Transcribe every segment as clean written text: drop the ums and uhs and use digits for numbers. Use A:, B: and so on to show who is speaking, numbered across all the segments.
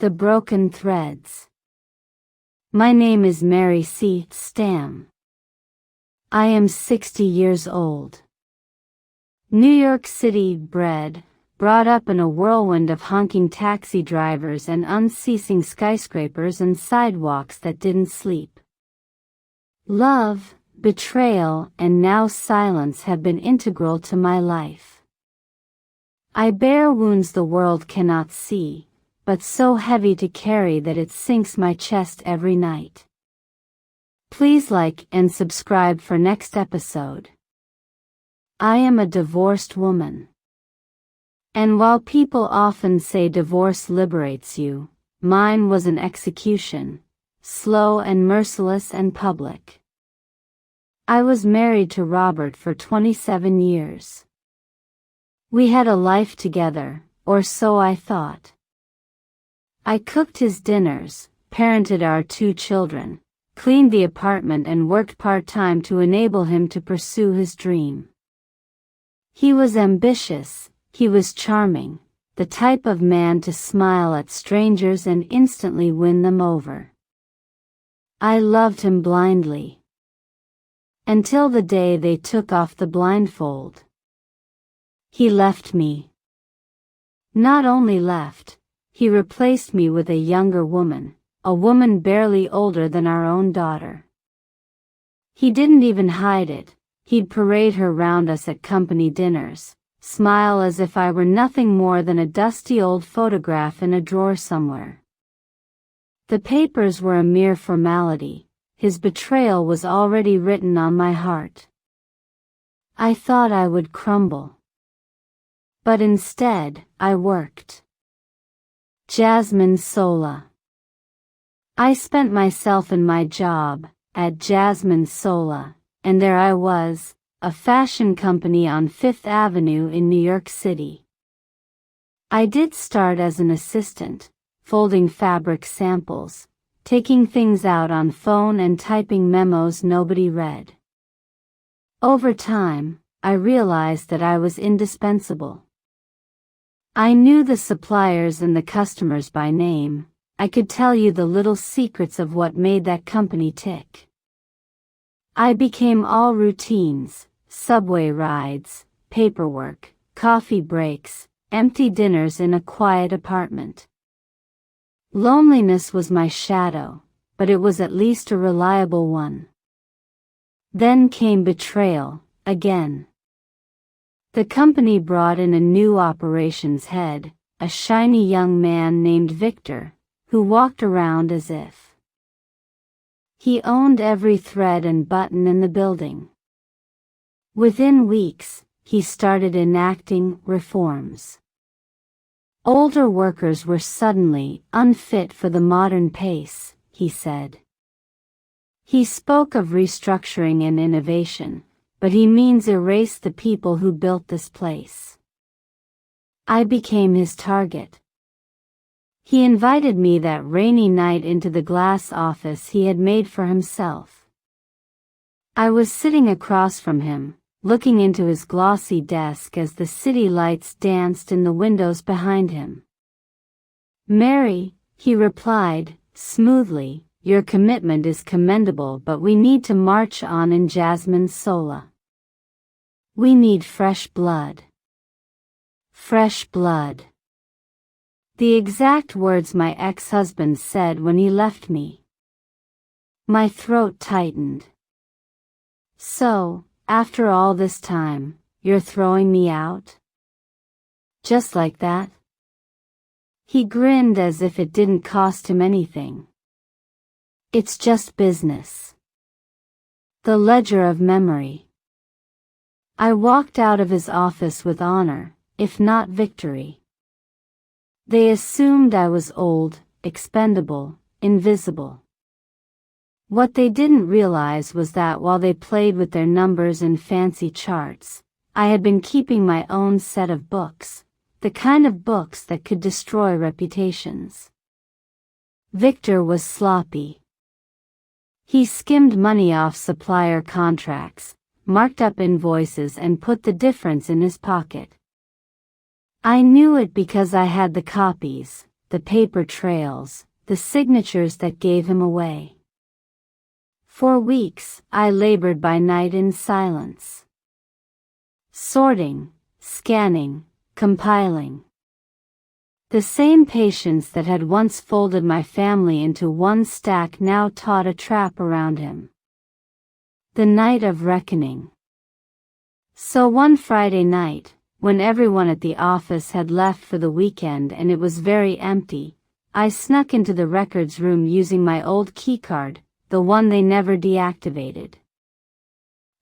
A: The broken threads. My name is Mary C. Stam. I am 60 years old. New York City bred, brought up in a whirlwind of honking taxi drivers and unceasing skyscrapers and sidewalks that didn't sleep. Love, betrayal, and now silence have been integral to my life. I bear wounds the world cannot see, but so heavy to carry that it sinks my chest every night. Please like and subscribe for next episode. I am a divorced woman. And while people often say divorce liberates you, mine was an execution, slow and merciless and public. I was married to Robert for 27 years. We had a life together, or so I thought. I cooked his dinners, parented our 2 children, cleaned the apartment and worked part-time to enable him to pursue his dream. He was ambitious, he was charming, the type of man to smile at strangers and instantly win them over. I loved him blindly. Until the day they took off the blindfold. He left me. Not only left, he replaced me with a younger woman, a woman barely older than our own daughter. He didn't even hide it, he'd parade her round us at company dinners, smile as if I were nothing more than a dusty old photograph in a drawer somewhere. The papers were a mere formality, his betrayal was already written on my heart. I thought I would crumble. But instead, I worked. Jasmine Sola. I spent myself in my job, at Jasmine Sola, and there I was, a fashion company on Fifth Avenue in New York City. I did start as an assistant, folding fabric samples, taking things out on phone and typing memos nobody read. Over time, I realized that I was indispensable. I knew the suppliers and the customers by name. I could tell you the little secrets of what made that company tick. I became all routines, subway rides, paperwork, coffee breaks, empty dinners in a quiet apartment. Loneliness was my shadow, but it was at least a reliable one. Then came betrayal, again. The company brought in a new operations head, a shiny young man named Victor, who walked around as if he owned every thread and button in the building. Within weeks, he started enacting reforms. Older workers were suddenly unfit for the modern pace, he said. He spoke of restructuring and innovation, but he means erase the people who built this place. I became his target. He invited me that rainy night into the glass office he had made for himself. I was sitting across from him, looking into his glossy desk as the city lights danced in the windows behind him. "Mary," he replied, smoothly, "your commitment is commendable, but we need to march on in Jasmine Sola. We need fresh blood." Fresh blood. The exact words my ex-husband said when he left me. My throat tightened. "So, after all this time, you're throwing me out? Just like that?" He grinned as if it didn't cost him anything. "It's just business. The ledger of memory." I walked out of his office with honor, if not victory. They assumed I was old, expendable, invisible. What they didn't realize was that while they played with their numbers and fancy charts, I had been keeping my own set of books, the kind of books that could destroy reputations. Victor was sloppy. He skimmed money off supplier contracts, marked up invoices and put the difference in his pocket. I knew it because I had the copies, the paper trails, the signatures that gave him away. For weeks, I labored by night in silence. Sorting, scanning, compiling. The same patience that had once folded my family into one stack now taut a trap around him. The night of reckoning. So one Friday night, when everyone at the office had left for the weekend and it was very empty, I snuck into the records room using my old keycard, the one they never deactivated.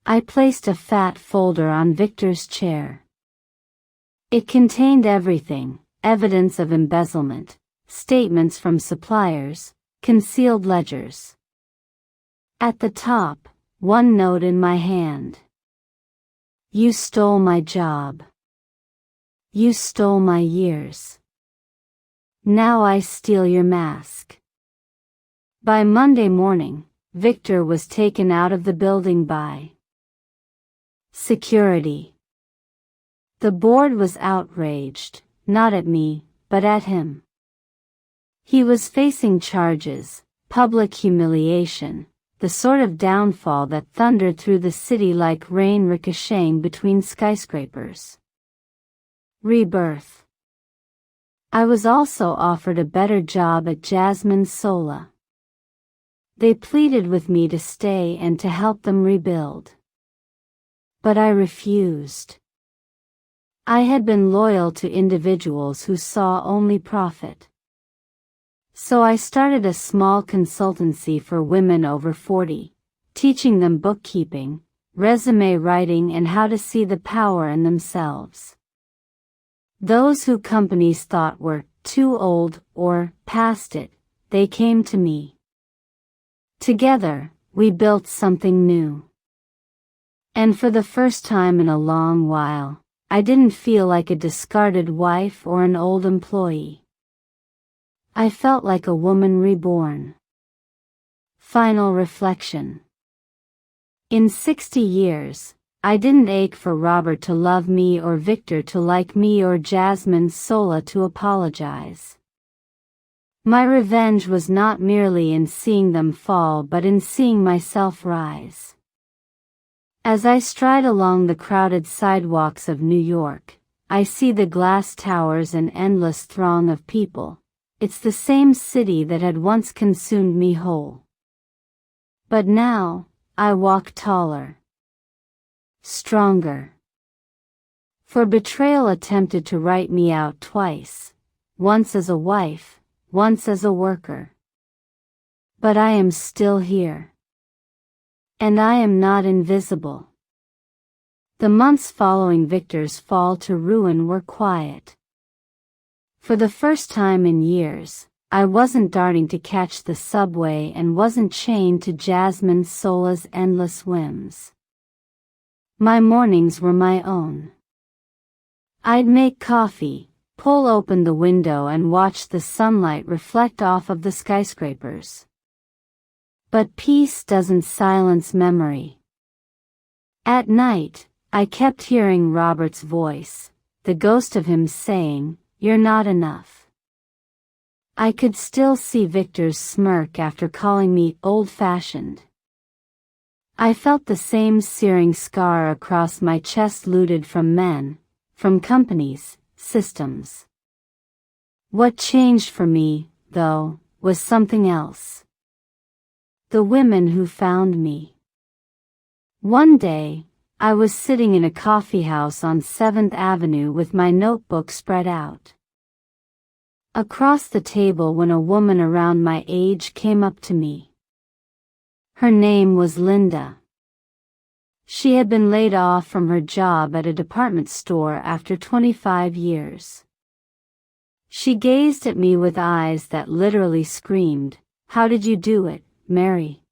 A: I placed a fat folder on Victor's chair. It contained everything: evidence of embezzlement, statements from suppliers, concealed ledgers. At the top, one note in my hand. You stole my job. You stole my years. Now I steal your mask. By Monday morning, Victor was taken out of the building by security. The board was outraged, not at me, but at him. He was facing charges, public humiliation, the sort of downfall that thundered through the city like rain ricocheting between skyscrapers. Rebirth. I was also offered a better job at Jasmine Sola. They pleaded with me to stay and to help them rebuild. But I refused. I had been loyal to individuals who saw only profit. So I started a small consultancy for women over 40, teaching them bookkeeping, resume writing, and how to see the power in themselves. Those who companies thought were too old or past it, they came to me. Together, we built something new. And for the first time in a long while, I didn't feel like a discarded wife or an old employee. I felt like a woman reborn. Final reflection. In 60 years, I didn't ache for Robert to love me or Victor to like me or Jasmine Sola to apologize. My revenge was not merely in seeing them fall but in seeing myself rise. As I stride along the crowded sidewalks of New York, I see the glass towers and endless throng of people. It's the same city that had once consumed me whole. But now, I walk taller. Stronger. For betrayal attempted to write me out twice, once as a wife, once as a worker. But I am still here. And I am not invisible. The months following Victor's fall to ruin were quiet. For the first time in years, I wasn't darting to catch the subway and wasn't chained to Jasmine Sola's endless whims. My mornings were my own. I'd make coffee, pull open the window and watch the sunlight reflect off of the skyscrapers. But peace doesn't silence memory. At night, I kept hearing Robert's voice, the ghost of him saying, "You're not enough." I could still see Victor's smirk after calling me old-fashioned. I felt the same searing scar across my chest looted from men, from companies, systems. What changed for me, though, was something else. The women who found me. One day, I was sitting in a coffeehouse on 7th Avenue with my notebook spread out across the table when a woman around my age came up to me. Her name was Linda. She had been laid off from her job at a department store after 25 years. She gazed at me with eyes that literally screamed, "How did you do it, Mary?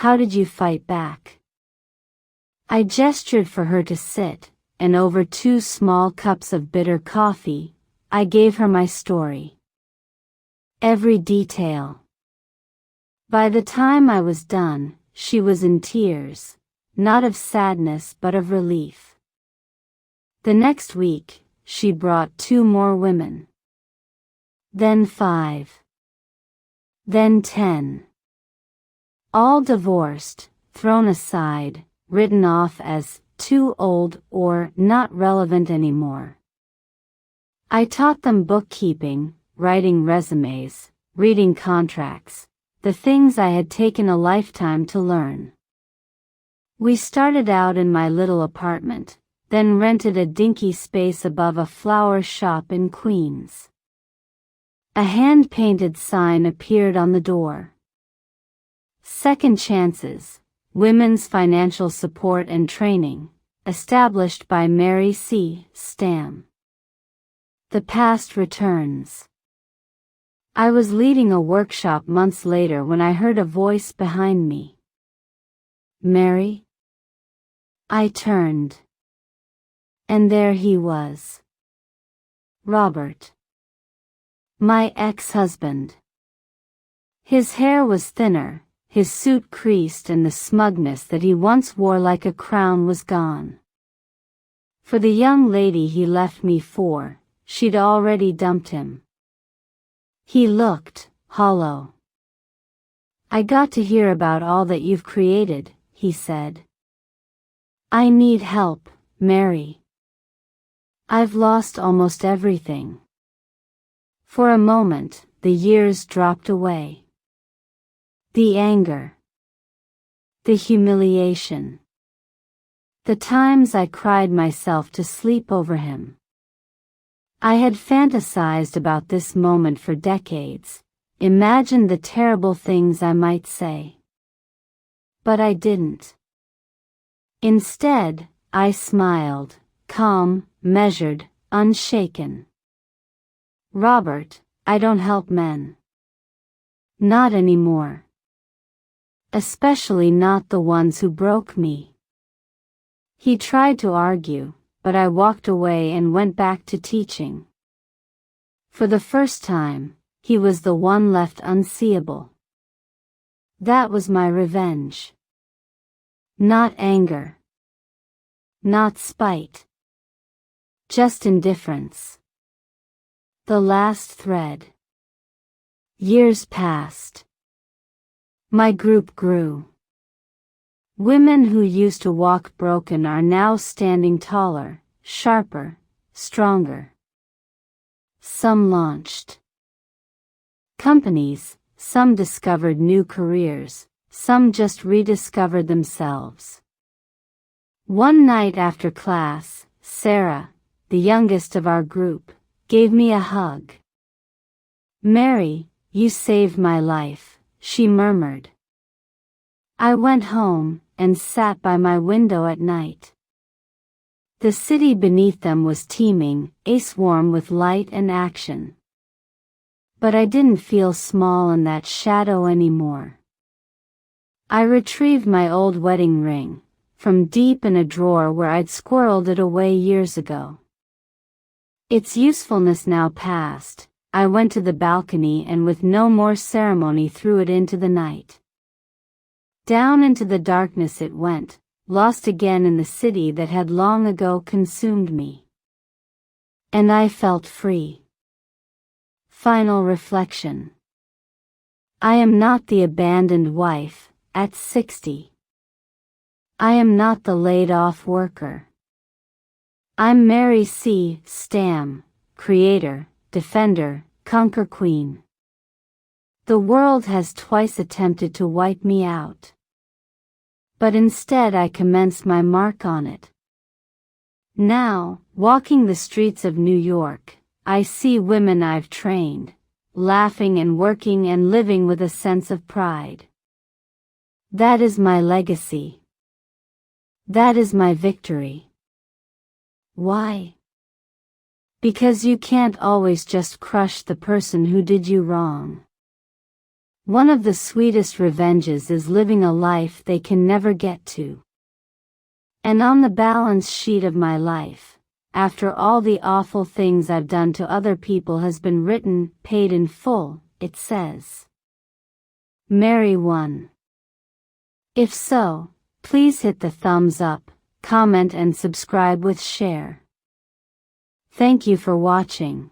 A: How did you fight back?" I gestured for her to sit, and over 2 small cups of bitter coffee, I gave her my story. Every detail. By the time I was done, she was in tears, not of sadness but of relief. The next week, she brought 2 more women. then 5, then 10. All divorced, thrown aside, written off as too old or not relevant anymore. I taught them bookkeeping, writing resumes, reading contracts, the things I had taken a lifetime to learn. We started out in my little apartment, then rented a dinky space above a flower shop in Queens. A hand-painted sign appeared on the door. Second Chances, Women's Financial Support and Training, established by Mary C. Stam. The past returns. I was leading a workshop months later when I heard a voice behind me. Mary? I turned. And there he was. Robert. My ex-husband. His hair was thinner, his suit creased, and the smugness that he once wore like a crown was gone. For the young lady he left me for, she'd already dumped him. He looked hollow. I got to hear about all that you've created, he said. I need help, Mary. I've lost almost everything. For a moment, the years dropped away. The anger. The humiliation. The times I cried myself to sleep over him. I had fantasized about this moment for decades, imagined the terrible things I might say. But I didn't. Instead, I smiled, calm, measured, unshaken. Robert, I don't help men. Not anymore. Especially not the ones who broke me. He tried to argue, but I walked away and went back to teaching. For the first time, he was the one left unseeable. That was my revenge. Not anger. Not spite. Just indifference. The last thread. Years passed. My group grew. Women who used to walk broken are now standing taller, sharper, stronger. Some launched companies, some discovered new careers, some just rediscovered themselves. One night after class, Sarah, the youngest of our group, gave me a hug. Mary, you saved my life, she murmured. I went home and sat by my window at night. The city beneath them was teeming, ace-warm with light and action. But I didn't feel small in that shadow anymore. I retrieved my old wedding ring, from deep in a drawer where I'd squirreled it away years ago. Its usefulness now past, I went to the balcony and with no more ceremony threw it into the night. Down into the darkness it went, lost again in the city that had long ago consumed me. And I felt free. Final reflection. I am not the abandoned wife, at 60. I am not the laid-off worker. I'm Mary C. Stam, creator, defender, conquer queen. The world has twice attempted to wipe me out. But instead I commenced my mark on it. Now, walking the streets of New York, I see women I've trained, laughing and working and living with a sense of pride. That is my legacy. That is my victory. Why? Because you can't always just crush the person who did you wrong. One of the sweetest revenges is living a life they can never get to. And on the balance sheet of my life, after all the awful things I've done to other people has been written, paid in full, it says, Mary won. If so, please hit the thumbs up, comment and subscribe with share. Thank you for watching.